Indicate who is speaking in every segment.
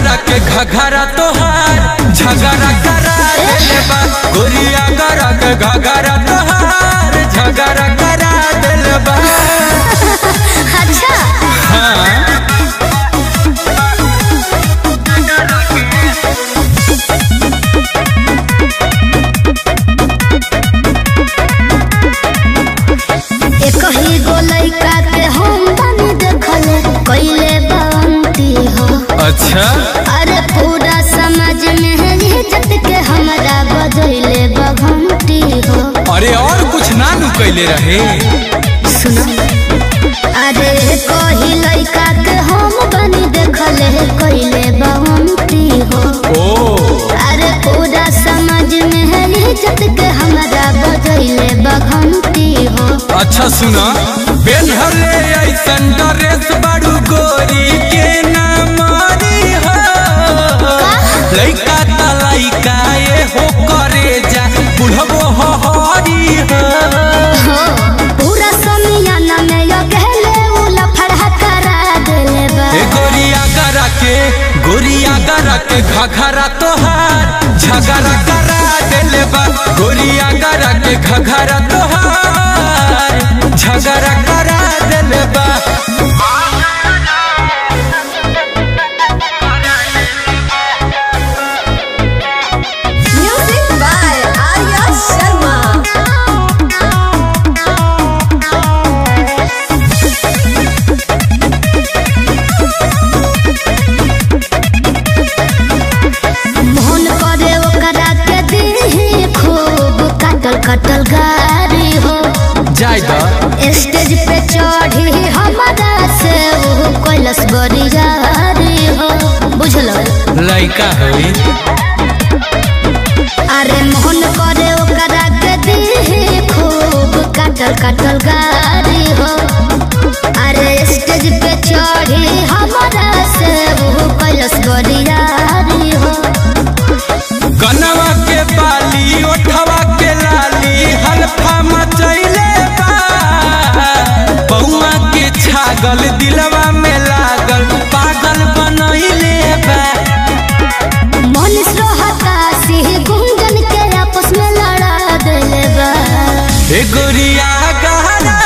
Speaker 1: गरा के घघरा तोहार झगड़ा करा देले बा। गोरिया गरा के घघरा तोहार झगड़ा करा देले बा।
Speaker 2: अच्छा
Speaker 1: हाँ
Speaker 2: कहीं गोलई काटे हम बनी देखले कइले बांती हो।
Speaker 1: अच्छा
Speaker 2: अरे पूरा समाज में है इज्जत के हमरा बजैले बघंटी हो।
Speaker 1: अरे और कुछ ना नु कैले रहे
Speaker 2: सुना अरे कहीं लइका के हम बनी देखले कइले बांती हो।
Speaker 1: ओ
Speaker 2: अरे पूरा समाज में है इज्जत के हमरा बजैले बघंटी हो।
Speaker 1: अच्छा सुना पेन्हले ऐसन ड्रेस बड़ू गोरी के ना मारी हो। लइका त लइका ये हो करे जा बुढ़बो हरी हो।
Speaker 2: पूरा समियाना में यो कहले उला फड़ा करा देले बा।
Speaker 1: गोरिया गरा के घघरा तोहार झगड़ा करा देले बा। गोरिया गरा के घघरा तोहार झगड़ा करा देले बा।
Speaker 2: Music by Arya Sharma. मोहन करे ओकरा के दी खूब काटल काटल गारी हो।
Speaker 1: जाय द
Speaker 2: स्टेज पे चढ़ी हमारा से वो कैलस बरियारी हो। बुझलो
Speaker 1: लइका होई
Speaker 2: अरे मोहन करे ओकरा के दी खूब काटल काटल गारी हो। अरे स्टेज पे चढ़ी हमारा से वो कैलस बरियारी हो।
Speaker 1: कनवा के बाली ओठवा के लाली हल्फा मचैले बा। बउआ के छागल दिलवा में लागल पागल बनैले बा।
Speaker 2: मनीष रोहता से गुंजन के आपस में लड़ा देले बा।
Speaker 1: ए गोरिया गरा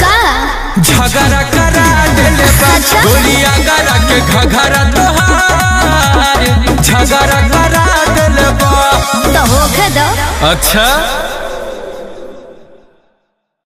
Speaker 2: का
Speaker 1: झगड़ा करा देले बा।
Speaker 2: अच्छा।
Speaker 1: गोरिया गरा के घघरा तोहार झगड़ा करा देले बा।
Speaker 2: तो होके दो
Speaker 1: अच्छा